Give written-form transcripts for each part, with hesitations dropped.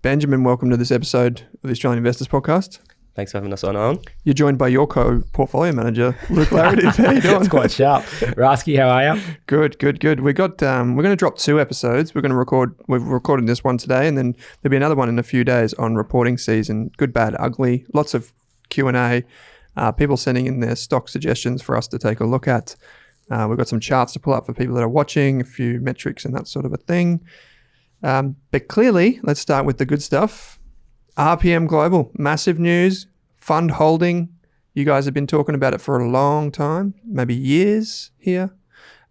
Benjamin, welcome to this episode of the Australian Investors Podcast. Thanks for having us on. You're joined by your co-portfolio manager, Luke Laretive. How you doing? It's quite sharp. Rasky, how are you? Good. We're going to drop 2 episodes. We've recorded this one today, and then there'll be another one in a few days on reporting season. Good, bad, ugly. Lots of Q&A. People sending in their stock suggestions for us to take a look at. We've got some charts to pull up for people that are watching, a few metrics and that sort of a thing. But clearly, let's start with the good stuff. RPM Global, massive news, fund holding. You guys have been talking about it for a long time, maybe years here.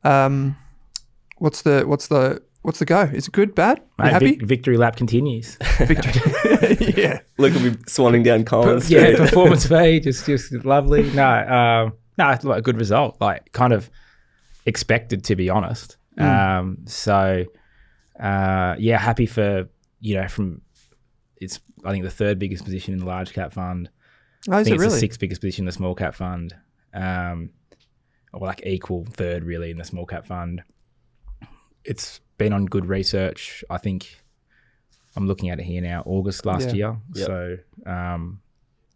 What's the go? Is it good, bad? You happy? Victory lap continues. Yeah. Luke will be swanning down Collins. Yeah, performance fee, just lovely. No, it's like a good result. Like kind of expected, to be honest. Happy for from. It's, I think, the 3rd biggest position in the large cap fund. Oh, is it really? It's the 6th biggest position in the small cap fund. Or like equal 3rd really in the small cap fund. It's been on good research. I think I'm looking at it here now, August last year. Yep. So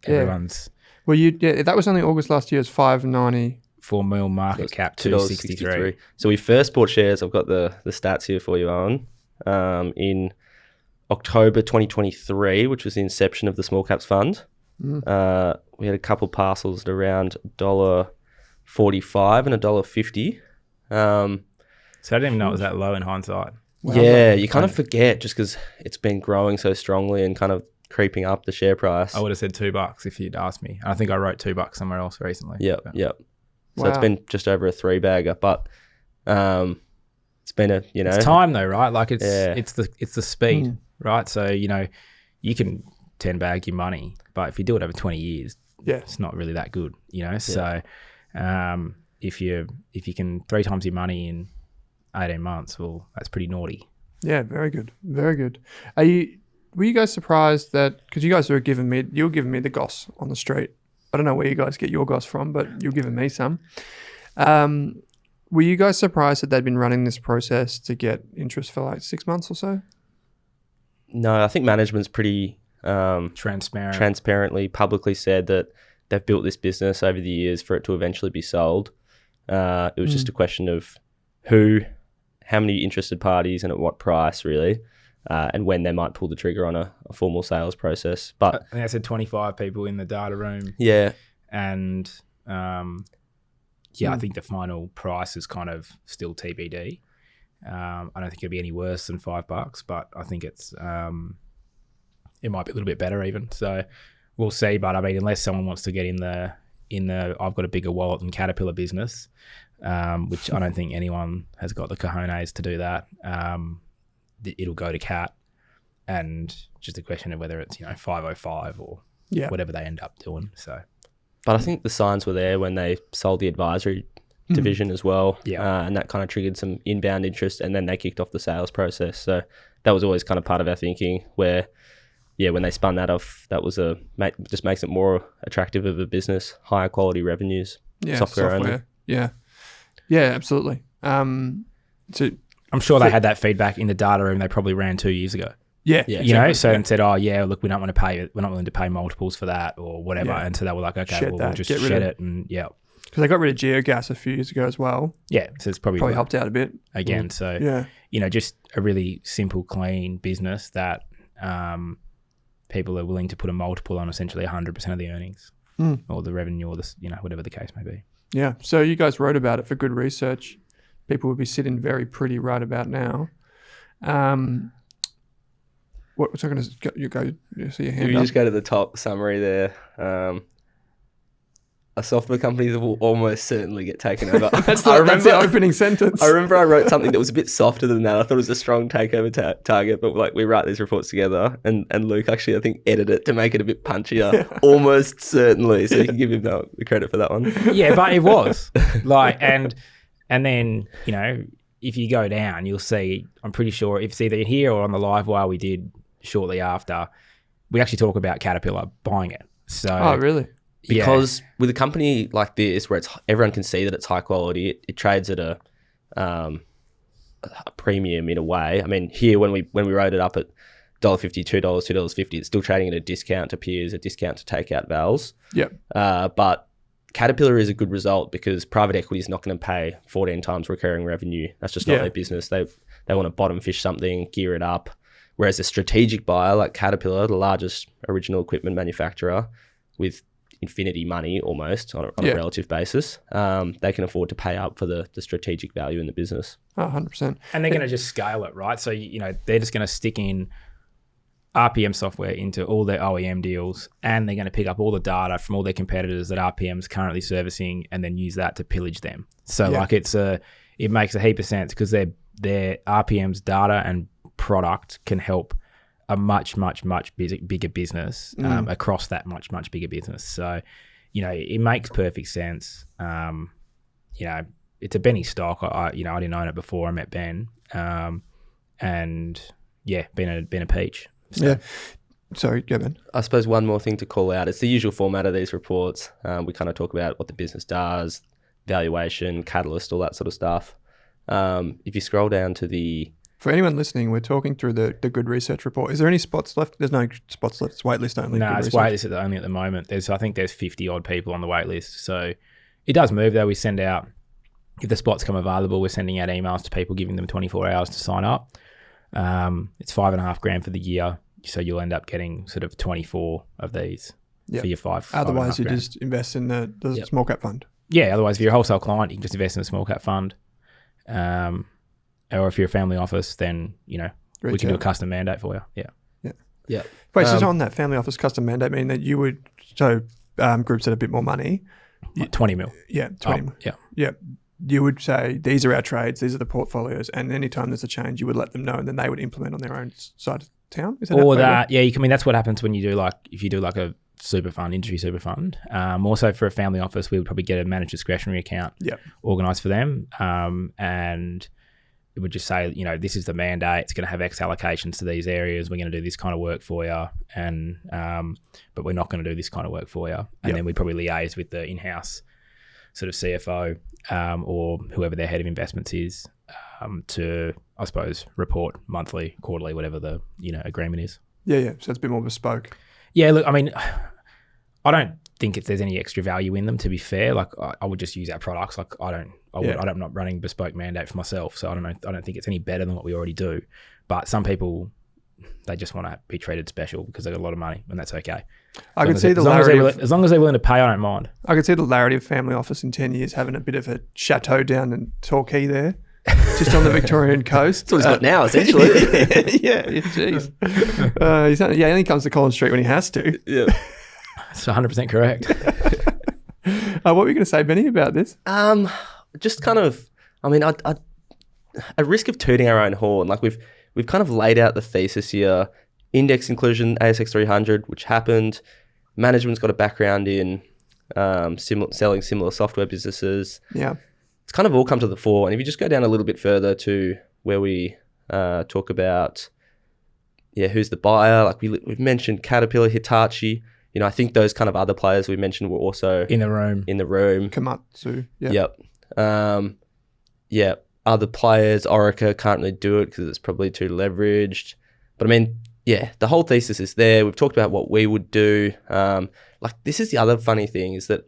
everyone's... Well, that was only August last year. It was $5.90. 4 mil market cap, $2.63. So we first bought shares. I've got the stats here for you, Owen. In October 2023, which was the inception of the small caps fund. We had a couple parcels at around $1.45 and $1.50. So I didn't even know it was that low in hindsight. Wow. Yeah, you kind of forget just because it's been growing so strongly and kind of creeping up the share price. I would have said $2 if you'd asked me. I think I wrote $2 somewhere else recently. Yep. So it's been just over a 3-bagger, but it's been a it's time though, right? Like it's the speed. Right, so you can 10-bag your money, but if you do it over 20 years, it's not really that good, So, if you can 3 times your money in 18 months, well, that's pretty naughty. Yeah, very good. Were you guys surprised that, because you guys were giving me the goss on the street? I don't know where you guys get your goss from, but you're giving me some. Were you guys surprised that they'd been running this process to get interest for like 6 months or so? No, I think management's pretty transparently publicly said that they've built this business over the years for it to eventually be sold. It was just a question of how many interested parties and at what price, really, and when they might pull the trigger on a formal sales process. But I think I said 25 people in the data room. Yeah. And I think the final price is kind of still TBD. I don't think it'll be any worse than $5, but I think it might be a little bit better even. So we'll see. But I mean, unless someone wants to get in the I've got a bigger wallet than Caterpillar business, which I don't think anyone has got the cojones to do that. It'll go to Cat, and just a question of whether it's 505 or whatever they end up doing. So, but I think the signs were there when they sold the advisory division as well, and that kind of triggered some inbound interest, and then they kicked off the sales process. So that was always kind of part of our thinking, where when they spun that off, that was just makes it more attractive of a business, higher quality revenues, software only. Yeah, absolutely. So I'm sure they had that feedback in the data room. They probably ran 2 years ago. And said, look, we're not willing to pay multiples for that or whatever, and so they were like, okay, we'll just shed it, and because they got rid of Geogas a few years ago as well. Yeah, so it's probably helped out a bit. Again, so, just a really simple, clean business that people are willing to put a multiple on essentially 100% of the earnings or the revenue or whatever the case may be. Yeah, so you guys wrote about it for good research. People would be sitting very pretty right about now. What was I going to go? You see your hand you up? Just go to the top summary there. A software company that will almost certainly get taken over. That's the opening sentence. I remember I wrote something that was a bit softer than that. I thought it was a strong takeover target, but we write these reports together, and Luke actually, I think, edited it to make it a bit punchier. Almost certainly. So you can give him the credit for that one. Yeah, but it was and then if you go down, you'll see. I'm pretty sure if it's either in here or on the live wire we did shortly after, we actually talk about Caterpillar buying it. So oh, really? Because with a company like this, where everyone can see that it's high quality, it trades at a premium in a way. I mean, here when we wrote it up at $1.50, $2, $2.50. It's still trading at a discount to peers, a discount to take out vals. Yep. But Caterpillar is a good result because private equity is not going to pay 14 times recurring revenue. That's just not their business. They want to bottom fish something, gear it up. Whereas a strategic buyer like Caterpillar, the largest original equipment manufacturer with infinity money almost on a relative basis, they can afford to pay up for the strategic value in the business. 100%. And they're going to just scale it, right? So, they're just going to stick in RPM software into all their OEM deals, and they're going to pick up all the data from all their competitors that RPM's currently servicing and then use that to pillage them. So it makes a heap of sense because their RPM's data and product can help a much bigger business across that much bigger business. So, it makes perfect sense. It's a Benny stock. I didn't own it before I met Ben, and been a peach. So. Yeah. Sorry, go Ben. I suppose one more thing to call out. It's the usual format of these reports. We kind of talk about what the business does, valuation, catalyst, all that sort of stuff. If you scroll down to For anyone listening, we're talking through the good research report. Is there any spots left? There's no spots left. It's waitlist only. No, it's waitlist only at the moment. I think there's 50 odd people on the waitlist. So it does move though. We send out, if the spots come available, we're sending out emails to people, giving them 24 hours to sign up. It's $5,500 for the year. So you'll end up getting sort of 24 of these for your five. Otherwise, you just invest in the small cap fund. Yeah. Otherwise, if you're a wholesale client, you can just invest in a small cap fund. Or if you're a family office, then, we can do a custom mandate for you. Yeah. Wait, so on that family office custom mandate, mean that you would, groups that a bit more money. 20 mil. Yeah, 20 mil. Yeah. Yeah. You would say, these are our trades, these are the portfolios, and anytime there's a change, you would let them know, and then they would implement on their own side of town? Is that that's what happens when you do if you do a super fund, industry super fund. Also for a family office, we would probably get a managed discretionary account organised for them. And it would just say, this is the mandate. It's going to have X allocations to these areas. We're going to do this kind of work for you. And, but we're not going to do this kind of work for you. And then we'd probably liaise with the in-house sort of CFO or whoever their head of investments is to, I suppose, report monthly, quarterly, whatever the, agreement is. Yeah. So it's a bit more bespoke. Yeah, look, I mean, I don't think there's any extra value in them, to be fair. I would just use our products. I'm not running bespoke mandate for myself, so I don't think it's any better than what we already do. But some people, they just want to be treated special because they got a lot of money, and that's okay. As long as they're willing to pay, I don't mind. I could see the Laretive family office in 10 years having a bit of a chateau down in Torquay there. Just on the Victorian coast. That's what he's got now, essentially. yeah, jeez. He only comes to Collins Street when he has to. Yeah. That's 100% correct. What were you going to say, Benny, about this? Just kind of, at risk of tooting our own horn, we've kind of laid out the thesis here. Index inclusion, ASX 300, which happened. Management's got a background in selling similar software businesses. Yeah. It's kind of all come to the fore. And if you just go down a little bit further to where we talk about, who's the buyer? We've mentioned Caterpillar, Hitachi. I think those kind of other players we mentioned were also in the room. Komatsu. Yep. Other players, Orica can't really do it because it's probably too leveraged. But the whole thesis is there. We've talked about what we would do. This is the other funny thing is that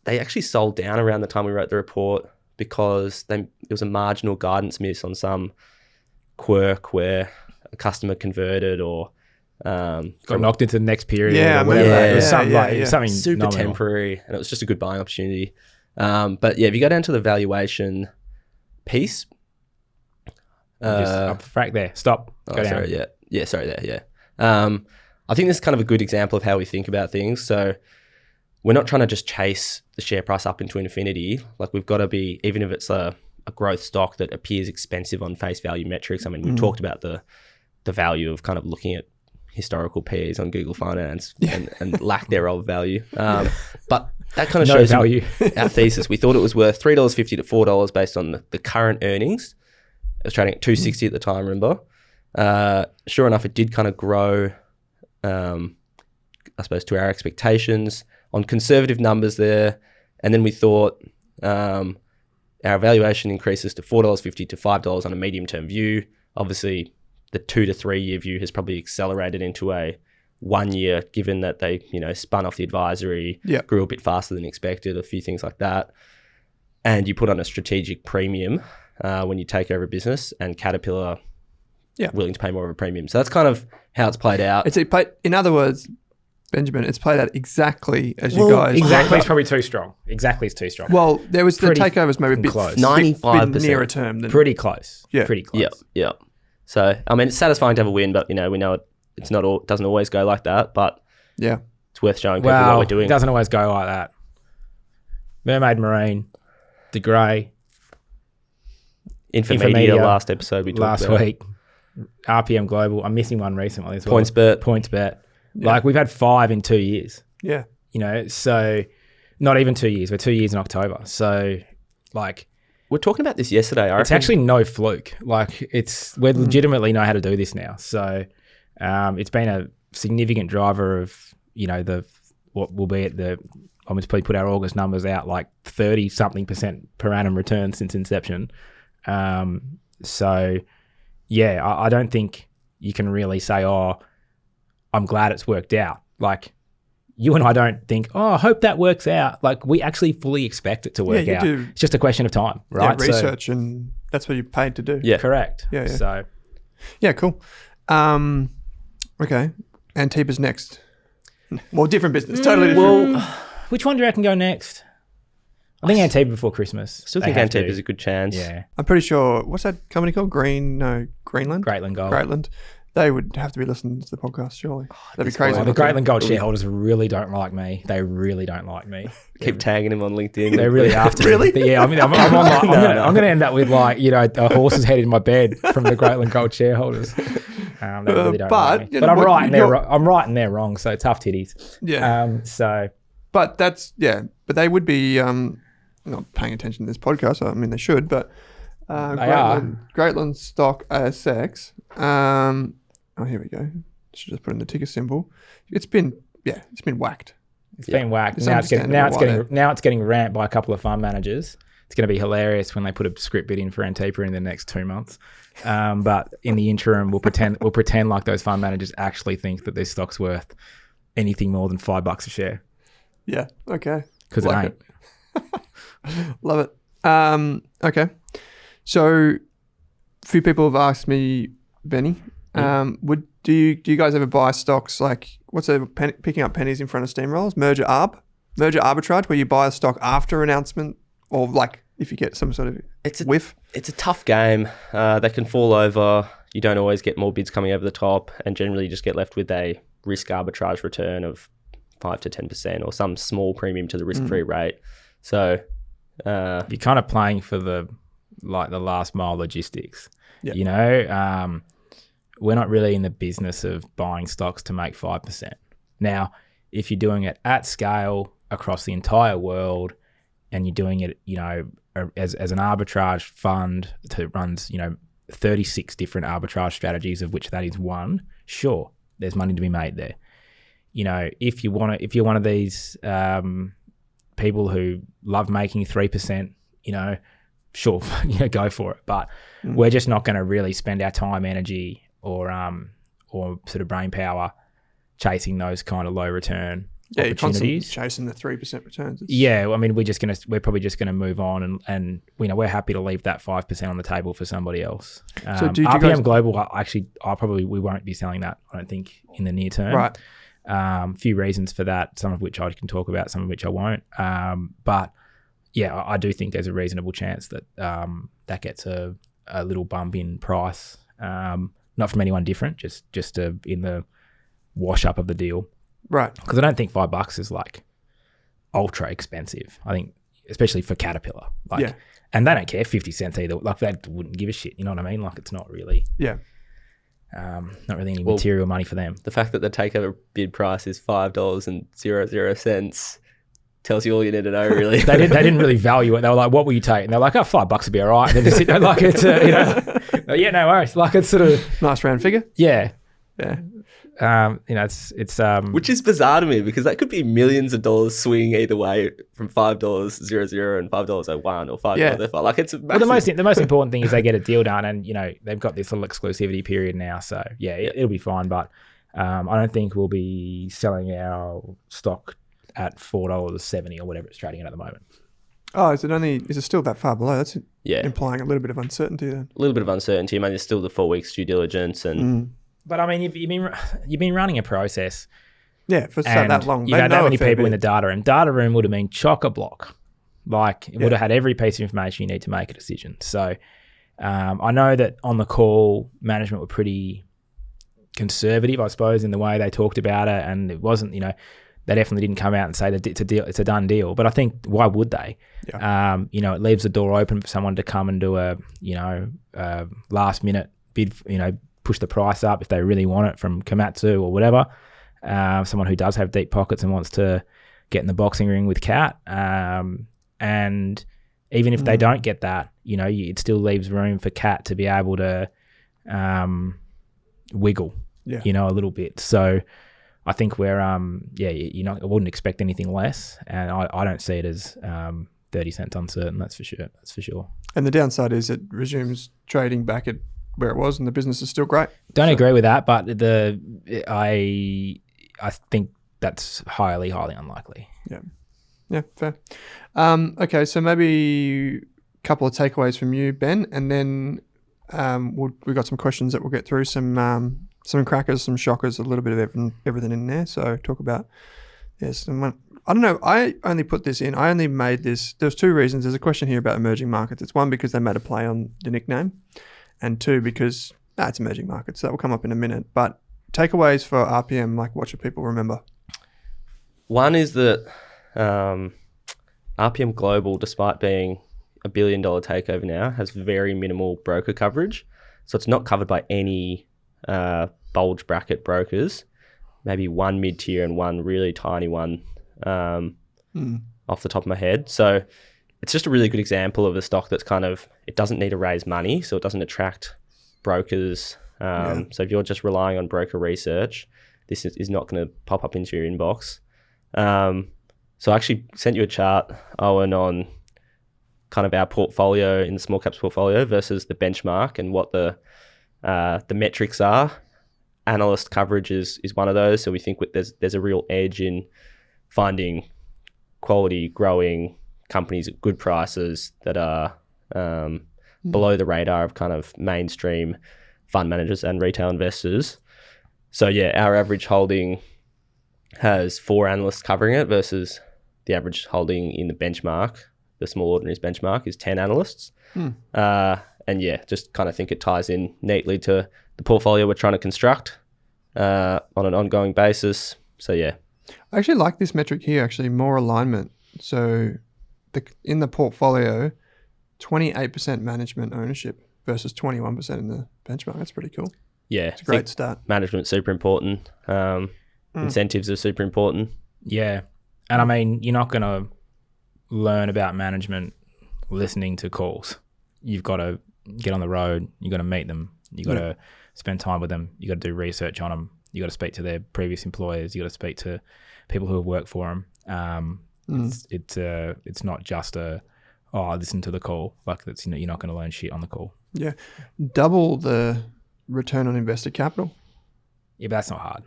they actually sold down around the time we wrote the report because there was a marginal guidance miss on some quirk where a customer converted or got knocked into the next period or whatever. It was something super temporary, and it was just a good buying opportunity. But if you go down to the valuation piece, just up frack there. Stop. Go down. Sorry, sorry there. I think this is kind of a good example of how we think about things. So we're not trying to just chase the share price up into infinity. We've got to be, even if it's a growth stock that appears expensive on face value metrics. We've talked about the value of kind of looking at historical PEs on Google Finance and lack thereof value. But that kind of shows value. Our thesis. We thought it was worth $3.50 to $4 based on the current earnings. It was trading at $2.60 at the time, remember? Sure enough, it did kind of grow, I suppose, to our expectations on conservative numbers there. And then we thought our valuation increases to $4.50 to $5 on a medium-term view. Obviously, the 2 to 3 year view has probably accelerated into a 1 year, given that they, spun off the advisory, grew a bit faster than expected, a few things like that. And you put on a strategic premium when you take over a business, and Caterpillar willing to pay more of a premium. So that's kind of how it's played out. In other words, Benjamin, it's played out exactly as you guys. Exactly is probably too strong. Exactly is too strong. Well, there was the takeovers maybe a bit close. 95%. bit nearer term. Than, pretty close. Yeah. Pretty close. Yeah. So, I mean, it's satisfying to have a win, but, we know it's not all, doesn't always go like that, but it's worth showing people what we're doing. It doesn't always go like that. Mermaid Marine, De Grey, Infomedia, last episode we talked about. Last week, RPM Global. I'm missing one recently as well. PointsBet. Yeah. Like, we've had 5 in 2 years. Yeah. So not even 2 years. We're 2 years in October. So, like, we're talking about this yesterday. It's actually no fluke. Like, we legitimately know how to do this now. So, it's been a significant driver of, what will be at the, obviously put our August numbers out, like 30-something% per annum return since inception. So, yeah, I don't think you can really say, I'm glad it's worked out. Like, you and I don't think, I hope that works out. Like, we actually fully expect it to work out. Do. It's just a question of time, right? Yeah, research, and that's what you're paid to do. Yeah. Correct. Yeah. So, yeah, cool. Okay. Antipa's next. Well, different business. Totally different. Well, which one do you reckon go next? I think Antipa before Christmas. Still think Antipa's a good chance. Yeah. I'm pretty sure, what's that company called? Greenland? Greatland Gold. Greatland. They would have to be listening to the podcast, surely. That'd be crazy. The Greatland Gold shareholders really don't like me. They really don't like me. Keep tagging him on LinkedIn. They're really after me. Really? Yeah, I mean, I'm going to end up with, like, a horse's head in my bed from the Greatland Gold shareholders. They really don't like me. But I'm right and they're wrong, so tough titties. Yeah. But that's, but they would be not paying attention to this podcast. I mean, they should, but Greatland stock ASX. Here we go. Should just put in the ticker symbol. It's been whacked. It's been whacked. Now it's getting ramped by a couple of fund managers. It's going to be hilarious when they put a script bid in for Antipa in the next 2 months. But in the interim, we'll pretend like those fund managers actually think that this stock's worth anything more than $5 a share. Yeah. Okay. Because it ain't. Love it. Okay. So, a few people have asked me, Benny, do you guys ever buy stocks like, picking up pennies in front of steamrollers? Merger arbitrage, where you buy a stock after announcement, or like if you get some sort of whiff? It's a tough game. They can fall over. You don't always get more bids coming over the top, and generally you just get left with a risk arbitrage return of 5 to 10% or some small premium to the risk-free rate. So you're kind of playing for the last mile logistics. Yeah. We're not really in the business of buying stocks to make 5%. Now, if you're doing it at scale across the entire world, and you're doing it, as an arbitrage fund that runs, 36 different arbitrage strategies, of which that is one, sure, there's money to be made there. If you're one of these people who love making 3%, sure, go for it. But we're just not going to really spend our time, energy, or sort of brain power chasing those kind of low return opportunities. You're constantly chasing the 3% returns. I mean, we're probably just gonna move on, and we're happy to leave that 5% on the table for somebody else. So RPM Global, we won't be selling that, I don't think, in the near term. Right. Few reasons for that, some of which I can talk about, some of which I won't. But yeah, I do think there's a reasonable chance that that gets a little bump in price. Not from anyone different, just in the wash up of the deal. Right. Because I don't think $5 is like ultra expensive. I think, especially for Caterpillar. And they don't care 50 cents either. Like, they wouldn't give a shit. You know what I mean? Like, it's not really. Yeah. Not really any material money for them. The fact that the takeover bid price is $5.00 tells you all you need to know, really. They didn't really value it. They were like, "What will you take?" And they're like, "Oh, $5 would be all right." And then just sit there like it's, yeah, no worries. Like, it's sort of nice round figure. Yeah. Yeah. it's which is bizarre to me because that could be millions of dollars swing either way from $5.00 and $5.01 or $5.05. Like it's massive. Well, the most important thing is they get a deal done, and they've got this little exclusivity period now. So yeah, it'll be fine. But I don't think we'll be selling our stock at $4.70 or whatever it's trading at the moment. Oh, is it still that far below? That's implying a little bit of uncertainty then. A little bit of uncertainty. I mean, there's still the 4 weeks due diligence and. But I mean, you've been running a process. Yeah, for that long. You've had that many people in the data room. Data room would have been chock-a-block. Like, it would have had every piece of information you need to make a decision. So, I know that on the call, management were pretty conservative, I suppose, in the way they talked about it. And it wasn't, they definitely didn't come out and say that it's a deal, it's a done deal. But I think, why would they? Yeah. It leaves the door open for someone to come and do a last minute bid, push the price up if they really want it from Komatsu or whatever. Someone who does have deep pockets and wants to get in the boxing ring with Cat. And even if they don't get that, it still leaves room for Cat to be able to wiggle, a little bit. So I think we're, I wouldn't expect anything less. And I don't see it as 30 cents uncertain, that's for sure. And the downside is it resumes trading back at where it was and the business is still great. Don't agree with that, but I think that's highly unlikely. Yeah, fair. Okay, so maybe a couple of takeaways from you, Ben, and then we've got some questions that we'll get through, some crackers, some shockers, a little bit of everything in there. So talk about I don't know. I only put this in. I only made this. There's two reasons. There's a question here about emerging markets. It's one because they made a play on the nickname, and two because it's emerging markets. That will come up in a minute. But takeaways for RPM, like what should people remember? One is that RPM Global, despite being $1 billion takeover now, has very minimal broker coverage. So it's not covered by any bulge bracket brokers. Maybe one mid-tier and one really tiny one off the top of my head. So it's just a really good example of a stock that's it doesn't need to raise money, so it doesn't attract brokers. So if you're just relying on broker research, this is not going to pop up into your inbox. So I actually sent you a chart, Owen, on kind of our portfolio in the small caps portfolio versus the benchmark and what the metrics are. Analyst coverage is one of those. So we think there's a real edge in finding quality, growing companies at good prices that are below the radar of kind of mainstream fund managers and retail investors. So our average holding has 4 analysts covering it versus the average holding in the benchmark, the small ordinaries benchmark, is 10 analysts. And just kind of think it ties in neatly to the portfolio we're trying to construct on an ongoing basis. So I actually like this metric here, more alignment. So in the portfolio, 28% management ownership versus 21% in the benchmark. That's pretty cool. Yeah. It's a great start. Management's super important. Incentives are super important. Yeah. And I mean, you're not going to learn about management listening to calls. You've got to get on the road. You've got to meet them. You've got to spend time with them. You've got to do research on them. You've got to speak to their previous employers. You've got to speak to people who have worked for them. It's not just listen to the call. Like that's, you're not going to learn shit on the call. Yeah. Double the return on invested capital. Yeah, but that's not hard.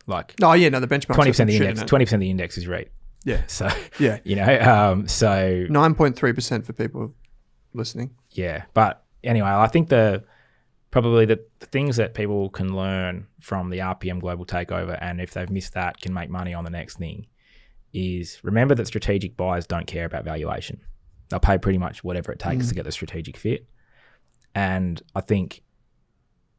The benchmark 20% of the index. 20% of the index is rate. Yeah. So so 9.3% for people listening. Yeah, but anyway, I think probably the things that people can learn from the RPM Global Takeover, and if they've missed that, can make money on the next thing, is remember that strategic buyers don't care about valuation. They'll pay pretty much whatever it takes to get the strategic fit. And I think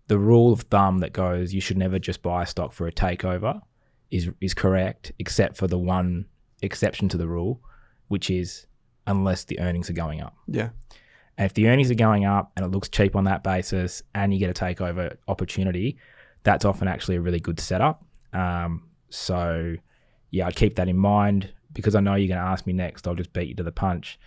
the rule of thumb that goes you should never just buy a stock for a takeover is correct, except for the one exception to the rule, which is unless the earnings are going up. Yeah. And if the earnings are going up and it looks cheap on that basis and you get a takeover opportunity, that's often actually a really good setup. So I'd keep that in mind because I know you're going to ask me next. I'll just beat you to the punch.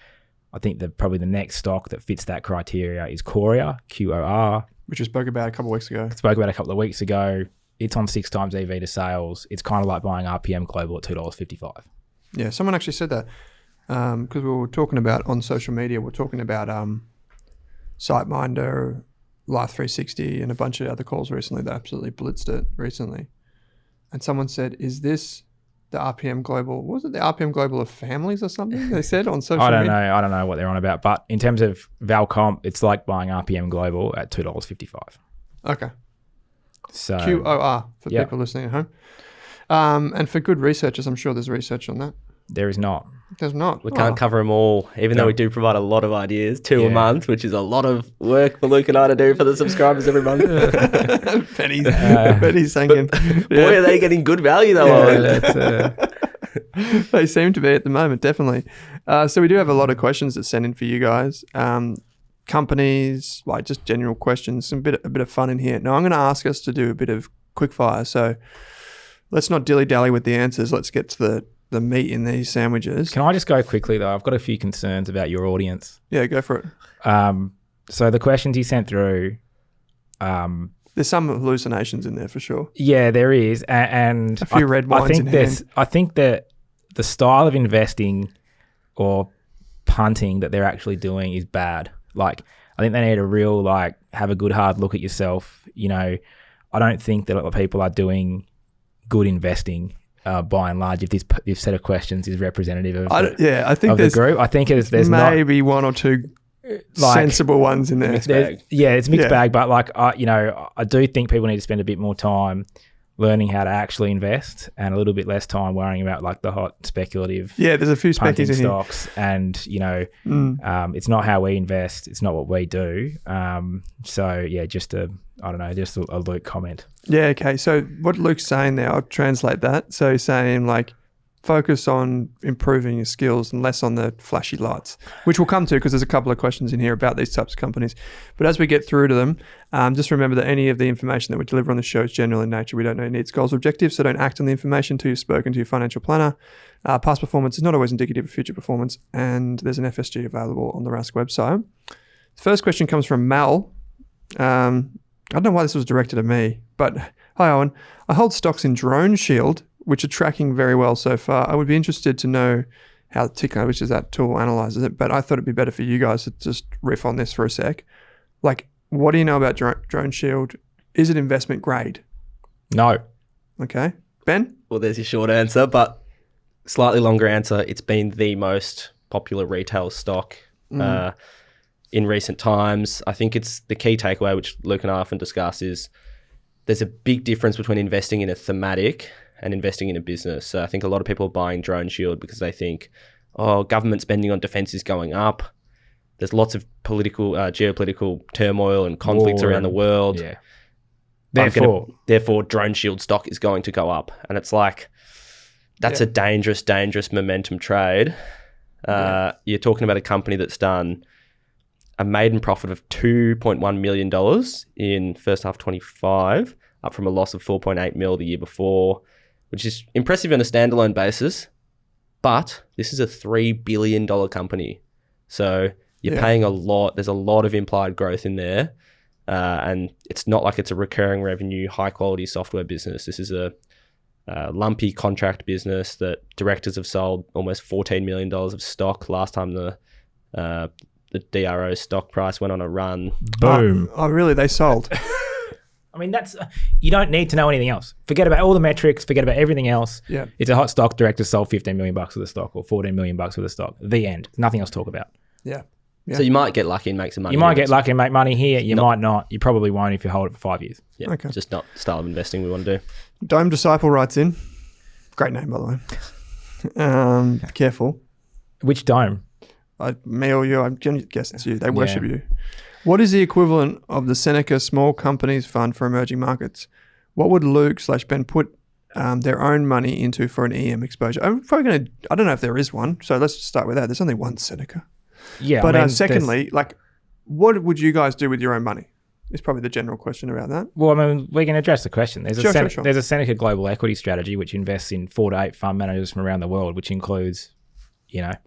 I think that probably the next stock that fits that criteria is Qoria, QOR. Which we spoke about a couple of weeks ago. Spoke about a couple of weeks ago. it's on 6 times EV to sales. It's kind of like buying RPM Global at $2.55. Yeah, someone actually said that because we were talking about on social media. We're talking about SiteMinder, Life 360, and a bunch of other calls recently that absolutely blitzed it recently. And someone said, "Is this the RPM Global? Was it the RPM Global of families or something?" They said on social media. I don't know what they're on about. But in terms of Valcomp, it's like buying RPM Global at $2.55. Okay. So QOR for people listening at home. And for good researchers, I'm sure there's research on that. There is not. There's not. We can't cover them all, even though we do provide a lot of ideas, 2 a month, which is a lot of work for Luke and I to do for the subscribers every month. Penny's sinking. Boy, are they getting good value though. They seem to be at the moment, definitely. So we do have a lot of questions that sent in for you guys. Companies, like just general questions, a bit of fun in here. Now I'm going to ask us to do a bit of quick fire. So let's not dilly-dally with the answers. Let's get to the meat in these sandwiches. Can I just go quickly though? I've got a few concerns about your audience. Yeah, go for it. So the questions you sent through, there's some hallucinations in there for sure. Yeah, there is, and a few red wines in hand. I think that the style of investing or punting that they're actually doing is bad. Like, I think they need to have a good hard look at yourself. You know, I don't think that a lot of people are doing good investing. By and large, if this set of questions is representative of I think the group, I think there's maybe one or two sensible ones in there. Mixed bag. Yeah, it's a mixed bag, but I do think people need to spend a bit more time learning how to actually invest and a little bit less time worrying about like the hot speculative. Yeah, there's a few punting speckies in stocks, here. and it's not how we invest. It's not what we do. So yeah, just a Luke comment. Yeah, okay. So what Luke's saying there, I'll translate that. So he's saying like focus on improving your skills and less on the flashy lights, which we'll come to because there's a couple of questions in here about these types of companies. But as we get through to them, just remember that any of the information that we deliver on the show is general in nature. We don't know needs, goals, or objectives, so don't act on the information until you've spoken to your financial planner. Past performance is not always indicative of future performance, and there's an FSG available on the Rask website. The first question comes from Mal. I don't know why this was directed at me, but hi Owen. I hold stocks in DroneShield, which are tracking very well so far. I would be interested to know how the ticker, which is that tool, analyzes it, but I thought it'd be better for you guys to just riff on this for a sec. Like, what do you know about DroneShield? Is it investment grade? No. Okay. Ben? Well, there's your short answer, but slightly longer answer. It's been the most popular retail stock in recent times. I think it's the key takeaway, which Luke and I often discuss, is there's a big difference between investing in a thematic and investing in a business. So I think a lot of people are buying DroneShield because they think, government spending on defense is going up. There's lots of geopolitical turmoil and conflicts around the world. Yeah. Therefore, DroneShield stock is going to go up. And it's like, that's a dangerous, dangerous momentum trade. You're talking about a company that's done a maiden profit of $2.1 million in first half 25, up from a loss of 4.8 mil the year before, which is impressive on a standalone basis. But this is a $3 billion company. So you're paying a lot. There's a lot of implied growth in there. And it's not like it's a recurring revenue, high quality software business. This is a lumpy contract business that directors have sold almost $14 million of stock last time the DRO stock price went on a run. Boom. Oh, really? They sold? I mean, you don't need to know anything else. Forget about all the metrics. Forget about everything else. Yeah. It's a hot stock. Director sold $15 million worth of stock or $14 million worth of stock. The end. Nothing else to talk about. Yeah. So you might get lucky and make some money. You might get lucky and make money here. You might not. You probably won't if you hold it for 5 years. Yeah. Okay. Just not the style of investing we want to do. Dome Disciple writes in. Great name, by the way. Careful. Which Dome? Me or you? I'm going to guess it's you. They worship you. What is the equivalent of the Seneca Small Companies Fund for emerging markets? What would Luke/Ben put their own money into for an EM exposure? I'm probably going to, I don't know if there is one. So let's start with that. There's only one Seneca. Yeah. But secondly, like, what would you guys do with your own money? Is probably the general question around that. Well, I mean, we can address the question. There's Sure. There's a Seneca Global Equity strategy which invests in 4 to 8 fund managers from around the world, which includes,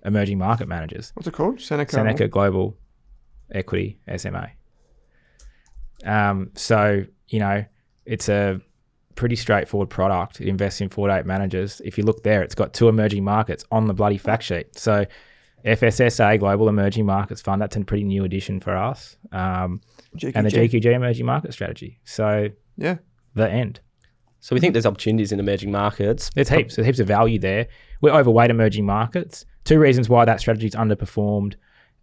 emerging market managers. What's it called? Seneca Global Equity SMA. So, it's a pretty straightforward product. It invests in 4 to 8 managers. If you look there, it's got 2 emerging markets on the bloody fact sheet. So FSSA, Global Emerging Markets Fund, that's a pretty new addition for us. And the GQG Emerging Market Strategy. So yeah, the end. So we think there's opportunities in emerging markets. There's heaps of value there. We're overweight emerging markets. 2 reasons why that strategy's underperformed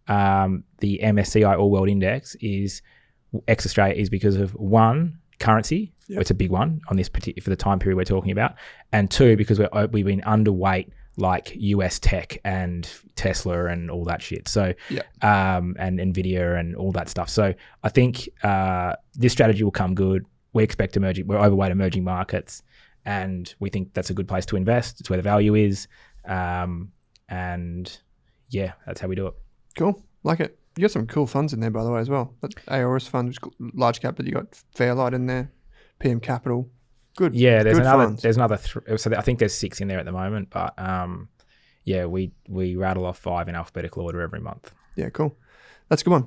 the MSCI All World Index is ex-Australia is because of 1, currency. Yep. It's a big one on this particular for the time period we're talking about, and 2, because we've been underweight like US tech and Tesla and all that shit. So and Nvidia and all that stuff. So I think this strategy will come good. We expect we're overweight emerging markets, and we think that's a good place to invest. It's where the value is, and yeah, that's how we do it. Cool, like it. You got some cool funds in there, by the way, as well. That AORS fund was large cap, but you got Fairlight in there, PM Capital. Good. Yeah, there's good another. funds. There's another. So I think there's 6 in there at the moment, but yeah, we rattle off 5 in alphabetical order every month. Yeah, cool. That's a good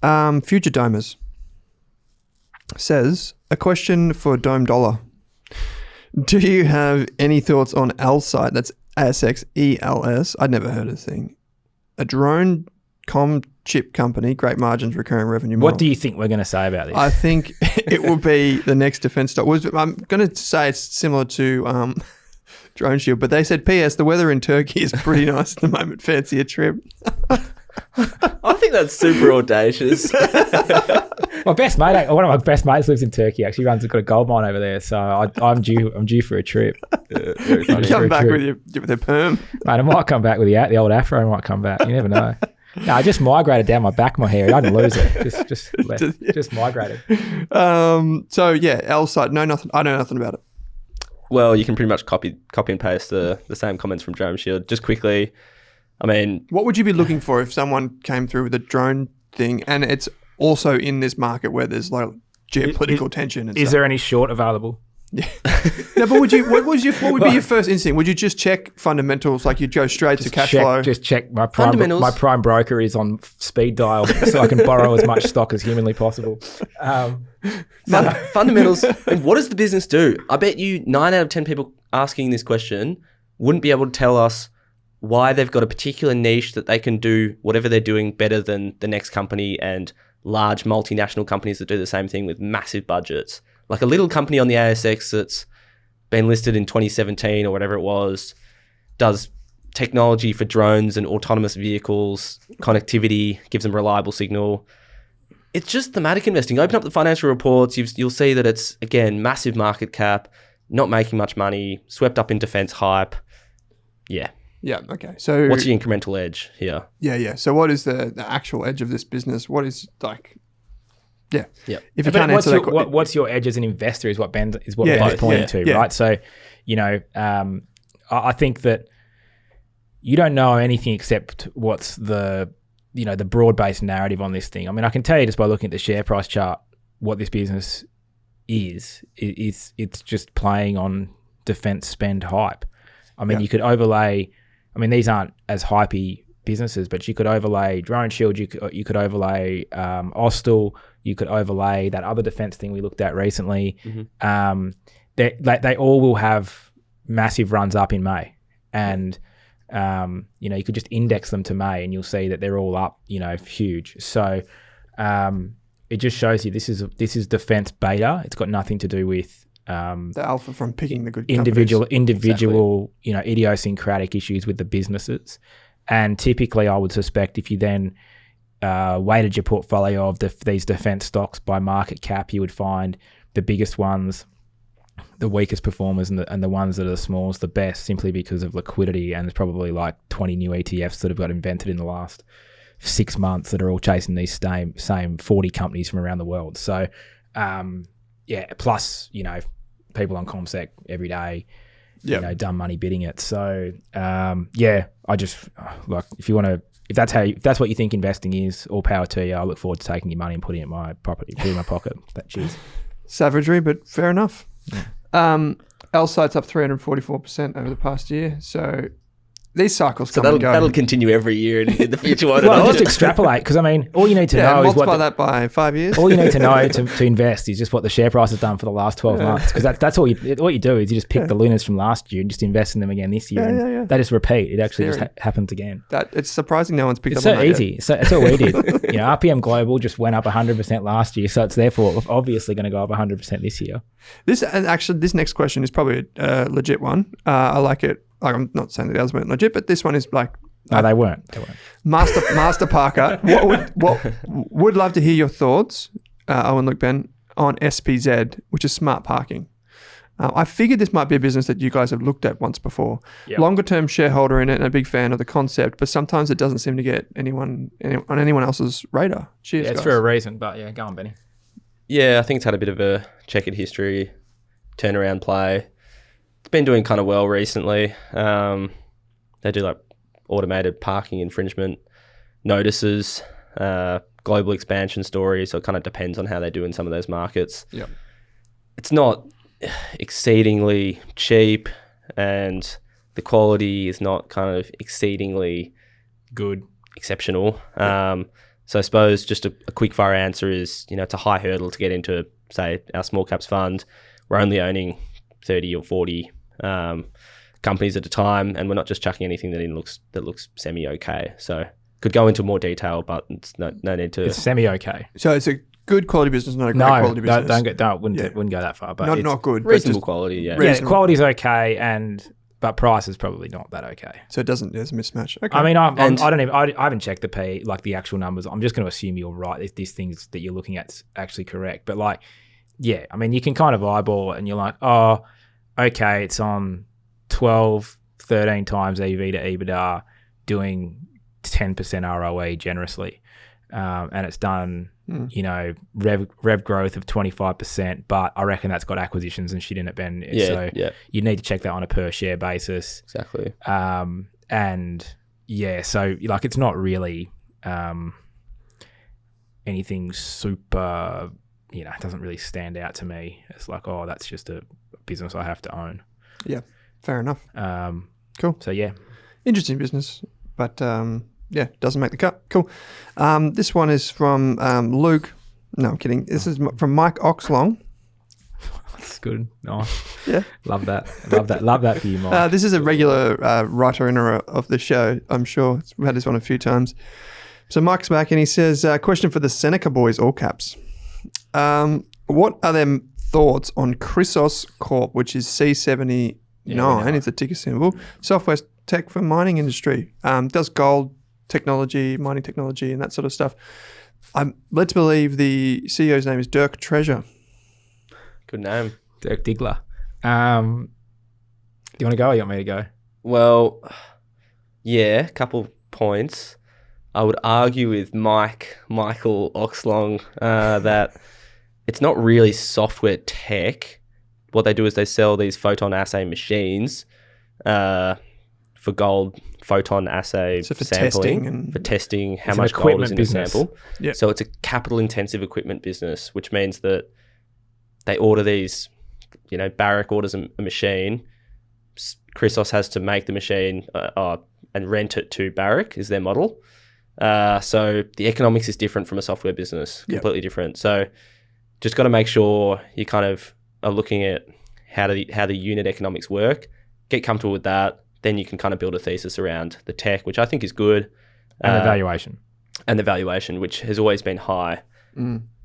one. Future Domers says, a question for Dome Dollar. Do you have any thoughts on Elsight? That's ASX ELS. I'd never heard of the thing. A drone chip company, great margins, recurring revenue model. What do you think we're going to say about this? I think it will be the next defense stock. I'm going to say it's similar to DroneShield, but they said, P.S. the weather in Turkey is pretty nice at the moment. Fancy a trip. I think that's super audacious. My best mate, one of my best mates lives in Turkey. Actually, got a gold mine over there, so I'm due for a trip. You come back with your perm, mate. I might come back with the old afro. I might come back. You never know. No, I just migrated down my back, my hair. I didn't lose it. Just migrated. So yeah, Elsight. No, nothing. I know nothing about it. Well, you can pretty much copy and paste the same comments from DroneShield. Just quickly, I mean, what would you be looking for if someone came through with a drone thing, and it's also in this market where there's like geopolitical tension? And is there any short available? Yeah. No, but what would be your first instinct? Would you just check fundamentals, like you'd go straight to cash flow? Just check my prime broker is on speed dial, so I can borrow as much stock as humanly possible. Fundamentals. And what does the business do? I bet you 9 out of 10 people asking this question wouldn't be able to tell us why they've got a particular niche that they can do whatever they're doing better than the next company and large multinational companies that do the same thing with massive budgets. Like a little company on the ASX that's been listed in 2017 or whatever it was, does technology for drones and autonomous vehicles, connectivity, gives them reliable signal. It's just thematic investing. Open up the financial reports, you'll see that it's, again, massive market cap, not making much money, swept up in defense hype. Yeah. Yeah, okay. So what's your incremental edge here? Yeah. So what is the actual edge of this business? What is like... Yeah. If you can't answer that, what's your edge as an investor is what Ben's pointing to, right? So, I think that you don't know anything except what's the broad-based narrative on this thing. I mean, I can tell you just by looking at the share price chart what this business is. It's just playing on defense spend hype. I mean, you could overlay. I mean, these aren't as hypey businesses, but you could overlay DroneShield. You could overlay Austal. You could overlay that other defense thing we looked at recently. Mm-hmm. They all will have massive runs up in May, and you could just index them to May, and you'll see that they're all up, huge. So it just shows you this is defense beta. It's got nothing to do with the alpha from picking the good individual, exactly. Idiosyncratic issues with the businesses. And typically, I would suspect if you then weighted your portfolio of these defense stocks by market cap, you would find the biggest ones, the weakest performers, and the ones that are the smallest, the best, simply because of liquidity. And there's probably like 20 new ETFs that have got invented in the last 6 months that are all chasing these same 40 companies from around the world. So, plus, people on CommSec every day, dumb money bidding it. So, I just if that's what you think investing is, all power to you. I look forward to taking your money and putting it in my pocket. Cheers. Savagery, but fair enough. Elsight's up 344% over the past year. So these cycles So come and go. that'll continue every year in the future. Won't it? Well, just extrapolate, because I mean, all you need to know is what multiply that by 5 years. all you need to know to invest is just what the share price has done for the last 12 months, because that's all you do is you just pick the lunas from last year and just invest in them again this year, and they just repeat. It actually just happens again. It's surprising no one's picked It's up so on that easy. yet. So it's all we did. RPM Global just went up 100% last year, so it's therefore obviously going to go up 100% this year. This next question is probably a legit one. I like it. Like, I'm not saying that the others weren't legit, but this one is like, No, they weren't. Master Parker. Would love to hear your thoughts, Owen, Luke, Ben, on SPZ, which is smart parking. I figured this might be a business that you guys have looked at once before. Yep. Longer term shareholder in it and a big fan of the concept, but sometimes it doesn't seem to get on anyone else's radar. Cheers, yeah, it's guys. for a reason, but yeah, go on, Benny. Yeah, I think it's had a bit of a checkered history, turnaround play. It's been doing kind of well recently. They do like automated parking infringement notices, global expansion stories. So it kind of depends on how they do in some of those markets. Yep. It's not exceedingly cheap, and the quality is not kind of exceedingly good, exceptional. So I suppose just a quick fire answer is, it's a high hurdle to get into, say, our small caps fund. We're only owning 30 or 40 companies at a time, and we're not just chucking anything that looks semi-okay. So could go into more detail, but it's no need to. It's semi-okay. So it's a good quality business, not a great quality business. Wouldn't go that far. But not good. Reasonable quality, yeah. Yeah, quality's okay, but price is probably not that okay. So there's a mismatch. Okay. I mean, I haven't checked the P, like the actual numbers. I'm just going to assume you're right. These things that you're looking at actually correct. But like, yeah, I mean, you can kind of eyeball it and you're like, oh, okay, it's on 12, 13 times EV to EBITDA, doing 10% ROE generously. And it's done, rev growth of 25%, but I reckon that's got acquisitions and shit in it, Ben. So you need to check that on a per share basis. Exactly. And yeah, so like it's not really anything super, it doesn't really stand out to me. It's like, oh, that's just a business I have to own. Yeah, fair enough. Cool. So yeah. Interesting business, but doesn't make the cut. Cool. This one is from Luke. No, I'm kidding. This is from Mike Oxlong. That's good. Nice. Yeah. Love that. Love that for you, Mike. This is a regular writer of the show, I'm sure. We've had this one a few times. So Mike's back and he says, question for the Seneca boys, all caps. What are their thoughts on Chrysos Corp, which is C79? It's a ticker symbol. Software tech for mining industry. Does gold technology, mining technology, and that sort of stuff. I'm led to believe the CEO's name is Dirk Treasure. Good name. Dirk Diggler. Do you want to go or you want me to go? Well, yeah, a couple points. I would argue with Michael Oxlong that it's not really software tech. What they do is they sell these photon assay machines for gold photon assay sampling. For testing how much gold is in a sample. Yep. So it's a capital intensive equipment business, which means that they order these, Barrick orders a machine. Chrysos has to make the machine and rent it to Barrick is their model. So the economics is different from a software business, completely different. So just got to make sure you kind of are looking at how the unit economics work, get comfortable with that, then you can kind of build a thesis around the tech, which I think is good. And the valuation. And the valuation, which has always been high.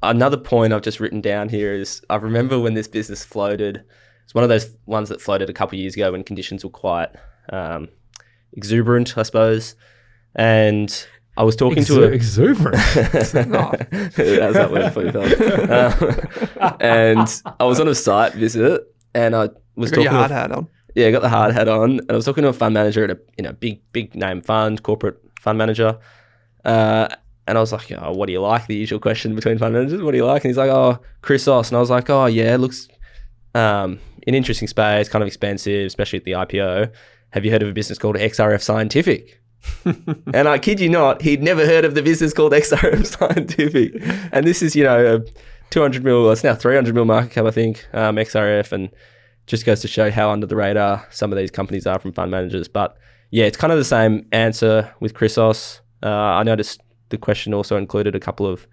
Another point I've just written down here is I remember when this business floated. It's one of those ones that floated a couple of years ago when conditions were quite exuberant, I suppose. And I was talking to exuberant. How's that word for you, fellas? And I was on a site visit, and I was talking. Got your hard hat on. Yeah, I got the hard hat on, and I was talking to a fund manager at a big name fund, corporate fund manager, and I was like, oh, what do you like? The usual question between fund managers, what do you like? And he's like, oh, Chrysos, and I was like, oh yeah, it looks an interesting space, kind of expensive, especially at the IPO. Have you heard of a business called XRF Scientific? And I kid you not, he'd never heard of the business called XRF Scientific. And this is, a 200 mil, it's now 300 mil market cap, I think, XRF, and just goes to show how under the radar some of these companies are from fund managers. But, Yeah, it's kind of the same answer with Chrysos. I noticed the question also included a couple of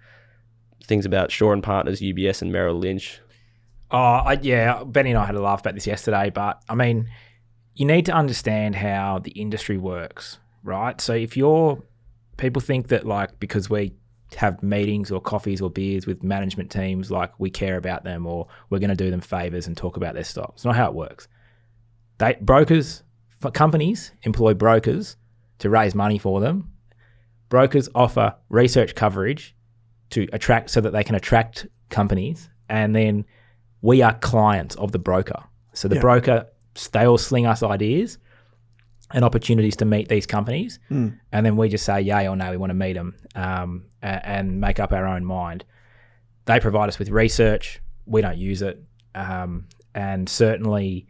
things about Shaw and Partners, UBS, and Merrill Lynch. Benny and I had a laugh about this yesterday, but I mean, you need to understand how the industry works, right? So if people think that like because we have meetings or coffees or beers with management teams, like we care about them or we're going to do them favors and talk about their stock. It's not how it works. Companies employ brokers to raise money for them. Brokers offer research coverage to attract so that they can attract companies, and then we are clients of the broker. So the broker, they all sling us ideas and opportunities to meet these companies, and then we just say yay or no, we want to meet them, and make up our own mind. They provide us with research. We don't use it, and certainly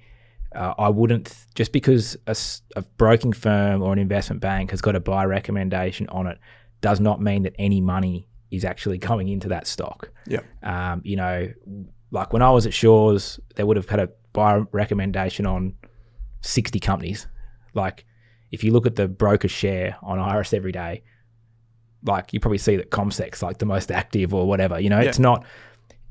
I wouldn't, just because a broking firm or an investment bank has got a buy recommendation on it does not mean that any money is actually going into that stock. Yeah. You know, like when I was at Shaw's, they would have had a buy recommendation on 60 companies. Like if you look at the broker share on Iris every day, like you probably see that ComSec's like the most active or whatever, you know. It's not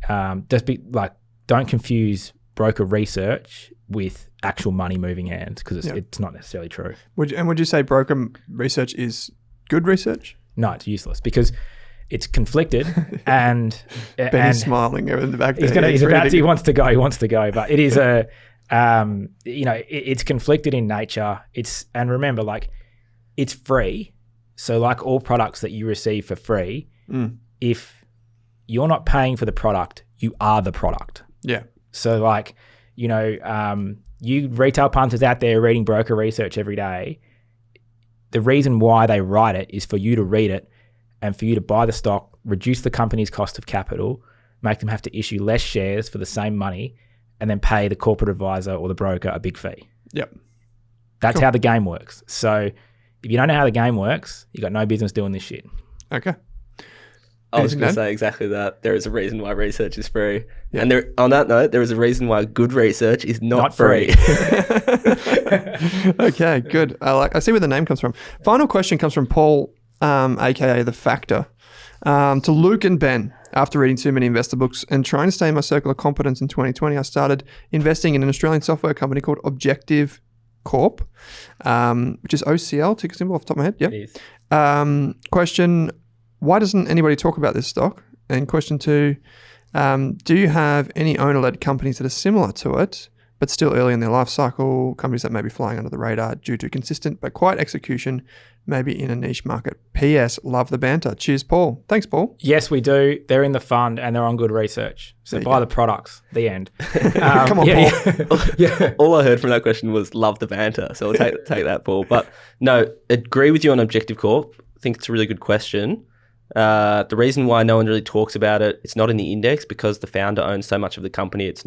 don't confuse broker research with actual money moving hands, because it's not necessarily true. Would you say broker research is good research? No, it's useless because it's conflicted and Benny's smiling over in the back there. He wants to go, but it is it's conflicted in nature. And remember, like, it's free. So like all products that you receive for free, if you're not paying for the product, you are the product. Yeah. So like, you retail punters out there reading broker research every day, the reason why they write it is for you to read it and for you to buy the stock, reduce the company's cost of capital, make them have to issue less shares for the same money, and then pay the corporate advisor or the broker a big fee. Yep. That's how the game works. So if you don't know how the game works, you got no business doing this shit. Okay. I was going to say exactly that. There is a reason why research is free. Yeah. And on that note, there is a reason why good research is not free. Okay, good. I see where the name comes from. Final question comes from Paul, aka The Factor. To Luke and Ben, after reading too many investor books and trying to stay in my circle of competence in 2020, I started investing in an Australian software company called Objective Corp, which is OCL, ticker symbol off the top of my head. Yep. It is. Question, why doesn't anybody talk about this stock? And question 2, do you have any owner-led companies that are similar to it, but still early in their life cycle, companies that may be flying under the radar due to consistent but quiet execution, maybe in a niche market? P.S. Love the banter. Cheers, Paul. Thanks, Paul. Yes, we do. They're in the fund and they're on good research. So buy the products. The end. Come on, Paul. Yeah. All I heard from that question was love the banter. So I'll take that, Paul. But no, agree with you on Objective Corp. I think it's a really good question. The reason why no one really talks about it, it's not in the index because the founder owns so much of the company. It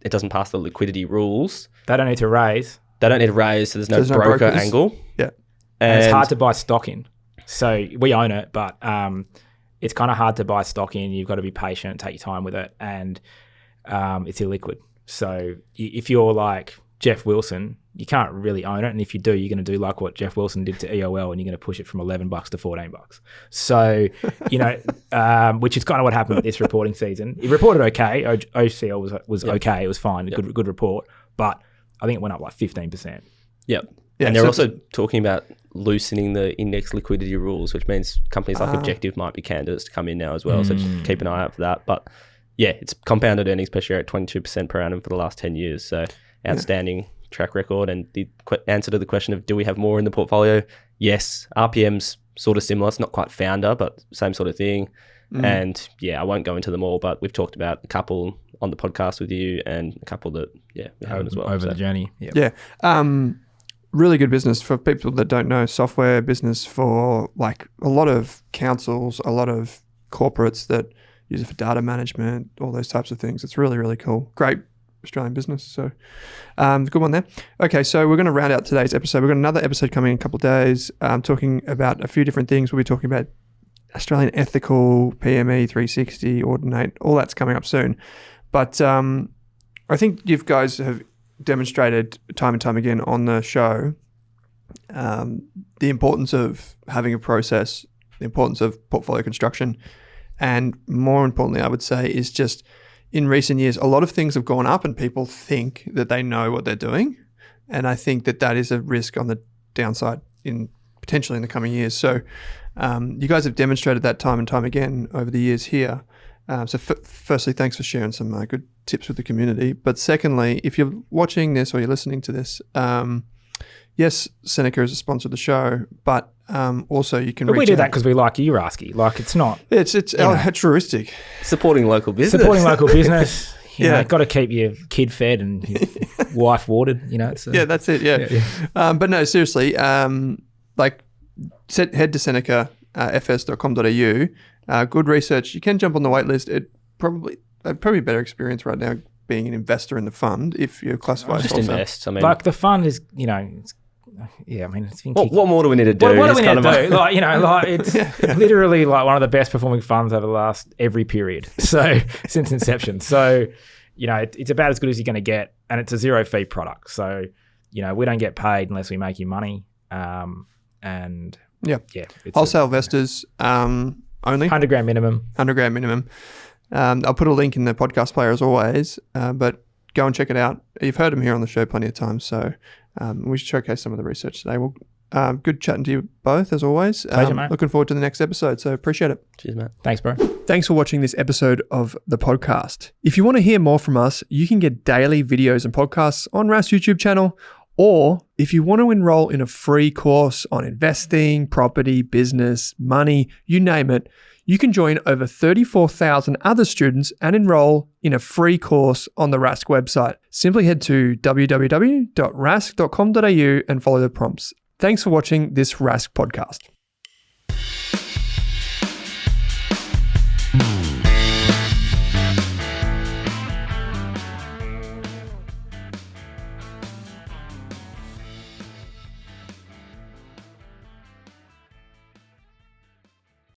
doesn't pass the liquidity rules. They don't need to raise. So there's no broker angle. Yeah. And it's hard to buy stock in. So we own it, but it's kind of hard to buy stock in. You've got to be patient, take your time with it, and it's illiquid. So if you're like Jeff Wilson, you can't really own it. And if you do, you're going to do like what Jeff Wilson did to EOL, and you're going to push it from $11 to $14. So, which is kind of what happened with this reporting season. It reported okay. OCL was okay. It was fine. Good report. But I think it went up like 15%. Yep. Yeah, and they're also talking about loosening the index liquidity rules, which means companies like Objective might be candidates to come in now as well. So just keep an eye out for that. But yeah, it's compounded earnings per share at 22% per annum for the last 10 years. So outstanding track record. And the answer to the question of do we have more in the portfolio? Yes. RPM's sort of similar. It's not quite founder, but same sort of thing. And I won't go into them all, but we've talked about a couple on the podcast with you and a couple that we haven't as well. Over the journey. Yep. Yeah. Really good business for people that don't know. Software business for like a lot of councils, a lot of corporates that use it for data management, all those types of things. It's really, really cool. Great Australian business. So good one there. Okay, so we're going to round out today's episode. We've got another episode coming in a couple of days talking about a few different things. We'll be talking about Australian ethical, PME 360, Ordinate, all that's coming up soon. But I think you guys have demonstrated time and time again on the show the importance of having a process, the importance of portfolio construction, and more importantly, I would say, is just in recent years, a lot of things have gone up and people think that they know what they're doing. And I think that that is a risk on the downside potentially in the coming years. So you guys have demonstrated that time and time again over the years here. So firstly, thanks for sharing some good tips with the community. But secondly, if you're watching this or you're listening to this, yes, Seneca is a sponsor of the show, but also you can But reach we do out. that because we like you, Rasky. Like, it's not... It's altruistic. Supporting local business. Supporting local business. You know, Yeah. got to keep your kid fed and your wife watered, you know. It's Yeah, that's it. Yeah. But no, seriously, head to Seneca, fs.com.au. Good research. You can jump on the wait list. It'd probably a better experience right now being an investor in the fund if you classify Just yourself. invest. I mean, like the fund is, you know, it's, yeah, I mean, it's been what more do we need to do? What do Just we need to kind do? Like, you know, like it's literally like one of the best performing funds over the last every period. So since inception. So, you know, it's about as good as you're going to get, and it's a zero fee product. So, you know, we don't get paid unless we make you money. And it's Wholesale investors only. 100 grand minimum. 100 grand minimum. I'll put a link in the podcast player as always, but go and check it out. You've heard him here on the show plenty of times, so we should showcase some of the research today. Well, good chatting to you both as always. Pleasure, mate. Looking forward to the next episode, so appreciate it. Cheers, mate. Thanks, bro. Thanks for watching this episode of the podcast. If you want to hear more from us, you can get daily videos and podcasts on Rask's YouTube channel, or if you want to enroll in a free course on investing, property, business, money, you name it, you can join over 34,000 other students and enroll in a free course on the Rask website. Simply head to www.rask.com.au and follow the prompts. Thanks for watching this Rask podcast.